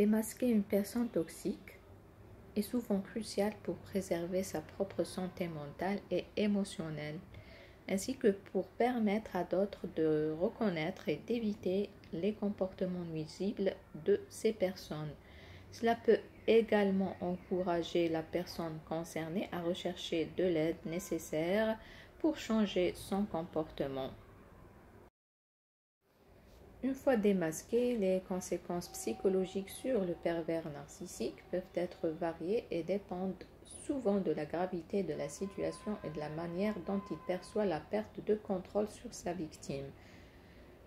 Démasquer une personne toxique est souvent crucial pour préserver sa propre santé mentale et émotionnelle, ainsi que pour permettre à d'autres de reconnaître et d'éviter les comportements nuisibles de ces personnes. Cela peut également encourager la personne concernée à rechercher de l'aide nécessaire pour changer son comportement. Une fois démasquées, les conséquences psychologiques sur le pervers narcissique peuvent être variées et dépendent souvent de la gravité de la situation et de la manière dont il perçoit la perte de contrôle sur sa victime.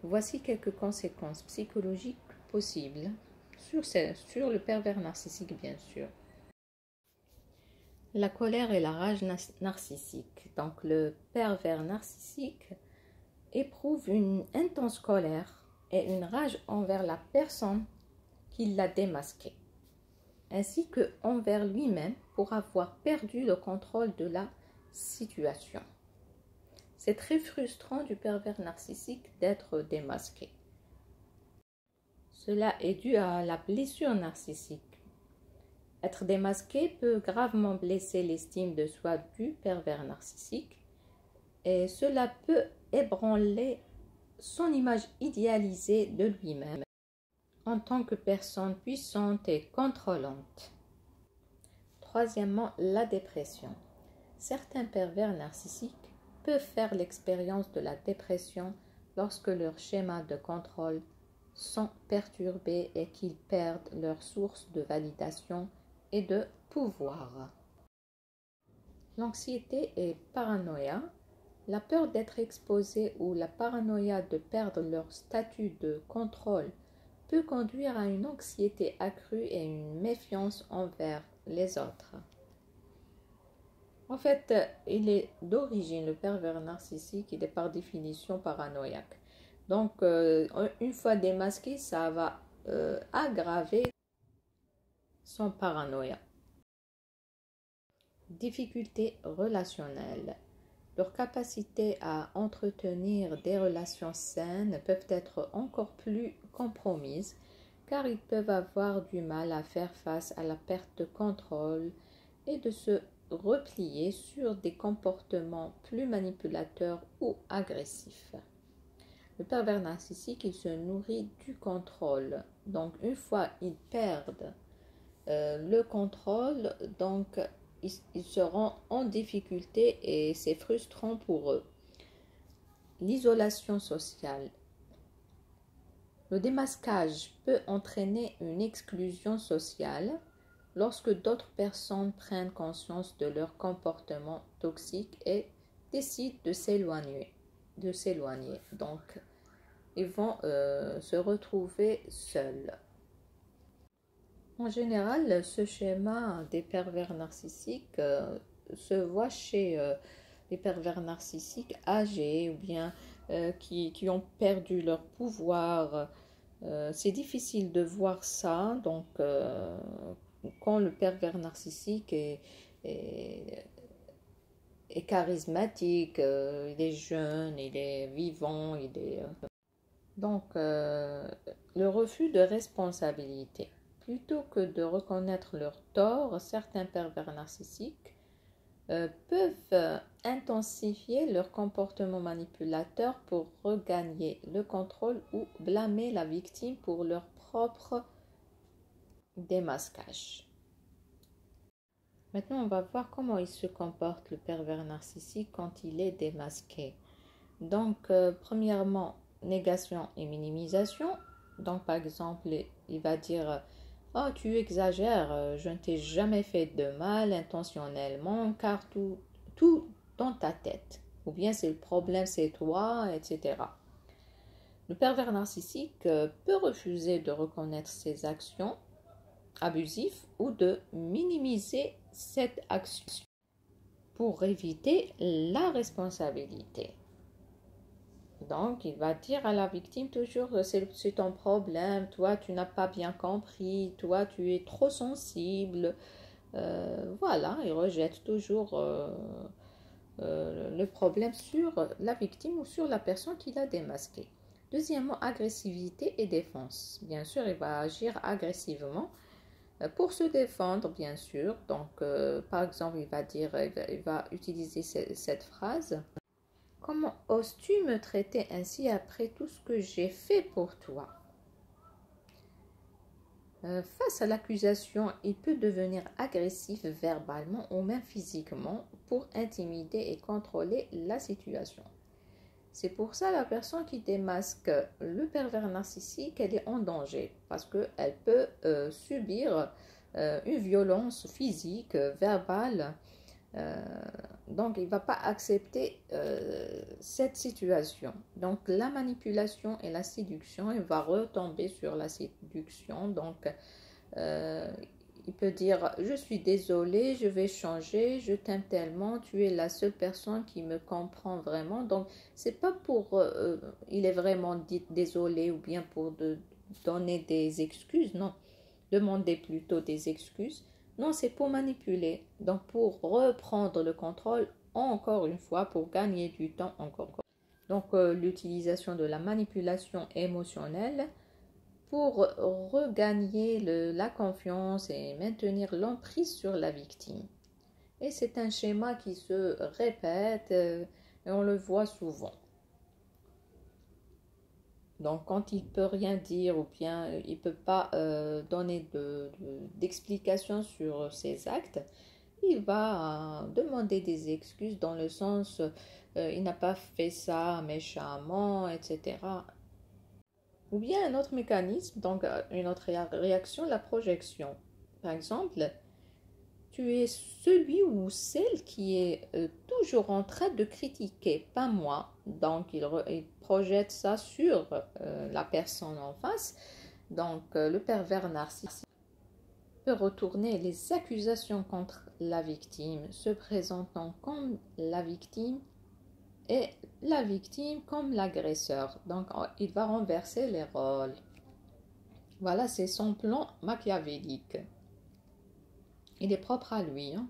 Voici quelques conséquences psychologiques possibles sur le pervers narcissique, bien sûr. La colère et la rage narcissique. Donc, le pervers narcissique éprouve une intense colère et une rage envers la personne qui l'a démasqué, ainsi que envers lui-même pour avoir perdu le contrôle de la situation. C'est très frustrant du pervers narcissique d'être démasqué. Cela est dû à la blessure narcissique. Être démasqué peut gravement blesser l'estime de soi du pervers narcissique et cela peut ébranler son image idéalisée de lui-même en tant que personne puissante et contrôlante. Troisièmement, la dépression. Certains pervers narcissiques peuvent faire l'expérience de la dépression lorsque leurs schémas de contrôle sont perturbés et qu'ils perdent leur source de validation et de pouvoir. L'anxiété et paranoïa. La peur d'être exposé ou la paranoïa de perdre leur statut de contrôle peut conduire à une anxiété accrue et une méfiance envers les autres. En fait, il est d'origine, le pervers narcissique, il est par définition paranoïaque. Donc, une fois démasqué, ça va aggraver son paranoïa. Difficultés relationnelles. Leur capacité à entretenir des relations saines peuvent être encore plus compromises car ils peuvent avoir du mal à faire face à la perte de contrôle et de se replier sur des comportements plus manipulateurs ou agressifs. Le pervers narcissique, il se nourrit du contrôle. Donc, une fois ils perdent le contrôle, donc ils seront en difficulté et c'est frustrant pour eux. L'isolation sociale. Le démasquage peut entraîner une exclusion sociale lorsque d'autres personnes prennent conscience de leur comportement toxique et décident de s'éloigner. Donc, ils vont se retrouver seuls. En général, ce schéma des pervers narcissiques se voit chez les pervers narcissiques âgés ou bien qui ont perdu leur pouvoir. C'est difficile de voir ça. Donc, quand le pervers narcissique est charismatique, il est jeune, il est vivant, donc le refus de responsabilité. Plutôt que de reconnaître leurs torts, certains pervers narcissiques peuvent intensifier leur comportement manipulateur pour regagner le contrôle ou blâmer la victime pour leur propre démasquage. Maintenant, on va voir comment il se comporte le pervers narcissique quand il est démasqué. Donc, premièrement, négation et minimisation. Donc, par exemple, il va dire « Oh, tu exagères, je ne t'ai jamais fait de mal intentionnellement, car tout dans ta tête. » Ou bien c'est le problème, c'est toi, etc. Le pervers narcissique peut refuser de reconnaître ses actions abusives ou de minimiser cette action pour éviter la responsabilité. Donc, il va dire à la victime toujours « c'est ton problème, toi tu n'as pas bien compris, toi tu es trop sensible ». Voilà, il rejette toujours le problème sur la victime ou sur la personne qui l'a démasqué. Deuxièmement, agressivité et défense. Bien sûr, il va agir agressivement pour se défendre, bien sûr. Donc, par exemple, il va utiliser cette phrase. Comment oses-tu me traiter ainsi après tout ce que j'ai fait pour toi? Face à l'accusation, il peut devenir agressif verbalement ou même physiquement pour intimider et contrôler la situation. C'est pour ça la personne qui démasque le pervers narcissique, elle est en danger parce qu'elle peut subir une violence physique, verbale. Euh, donc, il ne va pas accepter cette situation. Donc, la manipulation et la séduction, il va retomber sur la séduction. Donc, euh, il peut dire, je suis désolé, je vais changer, je t'aime tellement, tu es la seule personne qui me comprend vraiment. Donc, c'est pas pour, il est vraiment dit désolé ou bien pour donner des excuses, non. Demander plutôt des excuses. Non, c'est pour manipuler. Donc, pour reprendre le contrôle encore une fois, pour gagner du temps encore. Donc, l'utilisation de la manipulation émotionnelle pour regagner la confiance et maintenir l'emprise sur la victime. Et c'est un schéma qui se répète et on le voit souvent. Donc, quand il ne peut rien dire ou bien il ne peut pas donner d'explication sur ses actes, il va demander des excuses dans le sens il n'a pas fait ça méchamment, etc. Ou bien un autre mécanisme, donc une autre réaction, la projection. Par exemple, tu es celui ou celle qui est toujours en train de critiquer, pas moi. Donc, il projette ça sur la personne en face. Donc, le pervers narcissique peut retourner les accusations contre la victime, se présentant comme la victime et la victime comme l'agresseur. Donc, il va renverser les rôles. Voilà, c'est son plan machiavélique. Il est propre à lui. Hein.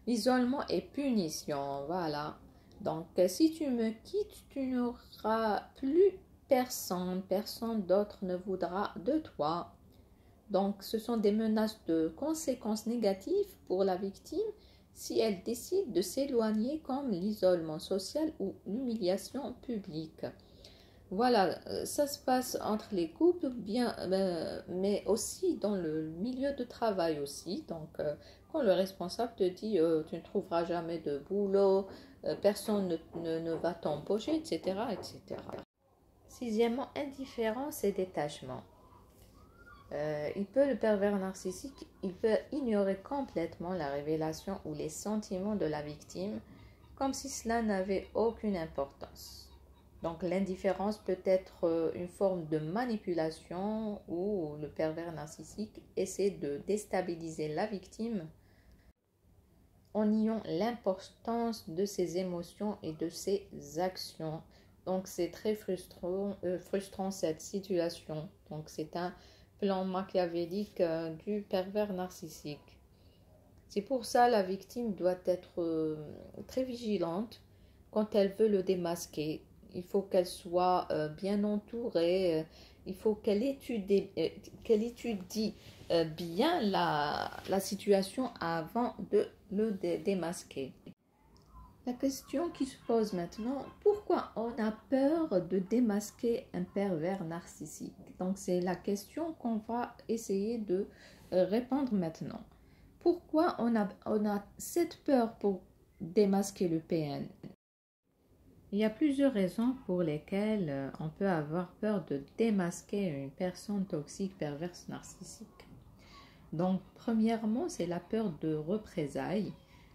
L'isolement et punition, voilà. Donc, si tu me quittes, tu n'auras plus personne. Personne d'autre ne voudra de toi. Donc, ce sont des menaces de conséquences négatives pour la victime si elle décide de s'éloigner, comme l'isolement social ou l'humiliation publique. Voilà, ça se passe entre les couples, bien, mais aussi dans le milieu de travail aussi. Donc, quand le responsable te dit tu ne trouveras jamais de boulot, personne ne va t'embaucher, etc., etc. Sixièmement, indifférence et détachement. Le pervers narcissique, il peut ignorer complètement la révélation ou les sentiments de la victime, comme si cela n'avait aucune importance. Donc l'indifférence peut être une forme de manipulation où le pervers narcissique essaie de déstabiliser la victime en niant l'importance de ses émotions et de ses actions. Donc c'est très frustrant cette situation. Donc c'est un plan machiavélique du pervers narcissique. C'est pour ça que la victime doit être très vigilante quand elle veut le démasquer. Il faut qu'elle soit bien entourée, il faut qu'elle étudie bien la situation avant de le démasquer. La question qui se pose maintenant, pourquoi on a peur de démasquer un pervers narcissique? Donc c'est la question qu'on va essayer de répondre maintenant. Pourquoi on a cette peur pour démasquer le PN? Il y a plusieurs raisons pour lesquelles on peut avoir peur de démasquer une personne toxique, perverse, narcissique. Donc, premièrement, c'est la peur de représailles.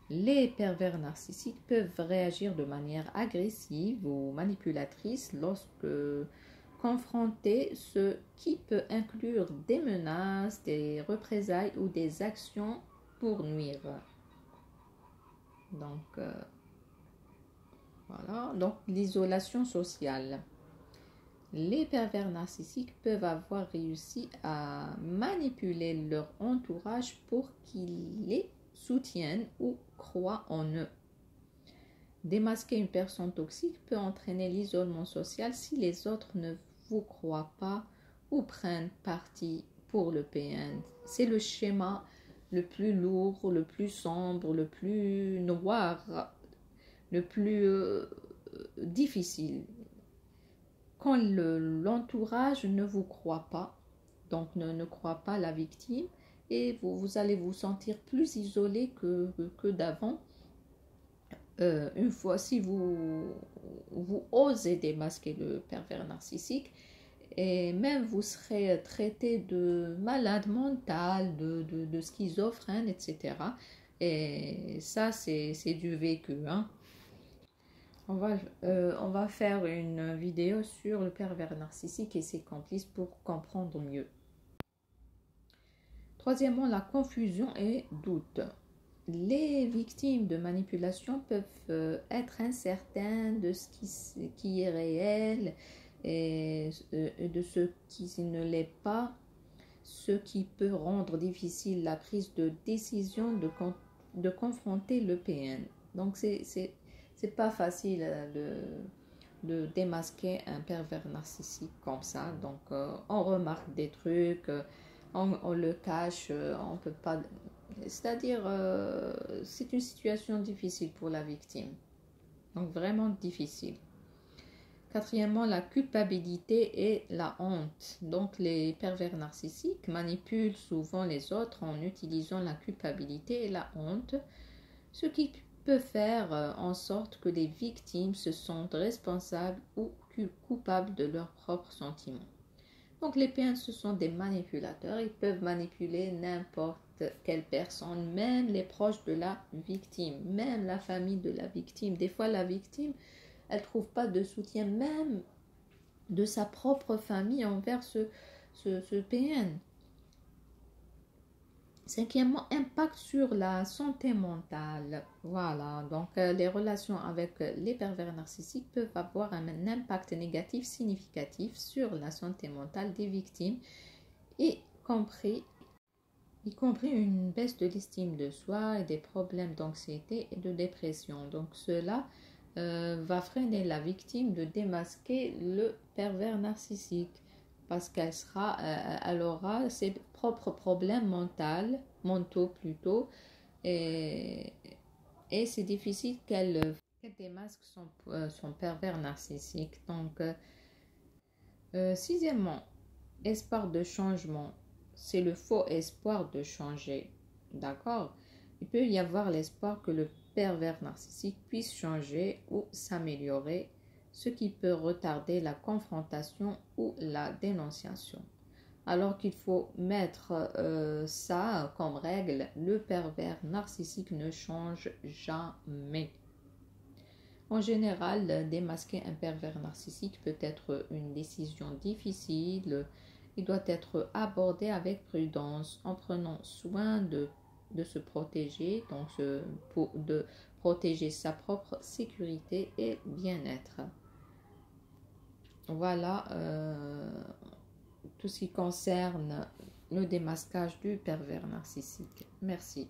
Les pervers narcissiques peuvent réagir de manière agressive ou manipulatrice lorsque confrontés, ce qui peut inclure des menaces, des représailles ou des actions pour nuire. Donc, voilà. Donc, l'isolation sociale. Les pervers narcissiques peuvent avoir réussi à manipuler leur entourage pour qu'ils les soutiennent ou croient en eux. Démasquer une personne toxique peut entraîner l'isolement social si les autres ne vous croient pas ou prennent parti pour le PN. C'est le schéma le plus lourd, le plus sombre, le plus noir, le plus difficile. Quand l'entourage ne vous croit pas, donc ne croit pas la victime, et vous allez vous sentir plus isolé que d'avant. Une fois, si vous osez démasquer le pervers narcissique, et même vous serez traité de malade mental, de schizophrène, etc. Et ça, c'est du vécu, hein. On va faire une vidéo sur le pervers narcissique et ses complices pour comprendre mieux. Troisièmement, la confusion et doute. Les victimes de manipulation peuvent être incertaines de ce qui est réel et de ce qui ne l'est pas, ce qui peut rendre difficile la prise de décision de confronter le PN. Donc, c'est pas facile de démasquer un pervers narcissique comme ça. Donc, on remarque des trucs, on le cache, on peut pas. C'est-à-dire, c'est une situation difficile pour la victime. Donc, vraiment difficile. Quatrièmement, la culpabilité et la honte. Donc, les pervers narcissiques manipulent souvent les autres en utilisant la culpabilité et la honte, ce qui peut faire en sorte que les victimes se sentent responsables ou coupables de leurs propres sentiments. Donc, les PN, ce sont des manipulateurs. Ils peuvent manipuler n'importe quelle personne, même les proches de la victime, même la famille de la victime. Des fois, la victime, elle ne trouve pas de soutien même de sa propre famille envers ce PN. Cinquièmement, impact sur la santé mentale. Voilà, donc les relations avec les pervers narcissiques peuvent avoir un impact négatif significatif sur la santé mentale des victimes, y compris une baisse de l'estime de soi et des problèmes d'anxiété et de dépression. Donc cela va freiner la victime de démasquer le pervers narcissique parce elle aura ses propres problèmes mentaux plutôt, et c'est difficile qu'elle démasque son pervers narcissique. Donc, sixièmement, espoir de changement, c'est le faux espoir de changer, d'accord? Il peut y avoir l'espoir que le pervers narcissique puisse changer ou s'améliorer, ce qui peut retarder la confrontation ou la dénonciation. Alors qu'il faut mettre ça comme règle, le pervers narcissique ne change jamais. En général, démasquer un pervers narcissique peut être une décision difficile. Il doit être abordé avec prudence en prenant soin de se protéger, donc de protéger sa propre sécurité et bien-être. Voilà tout ce qui concerne le démasquage du pervers narcissique. Merci.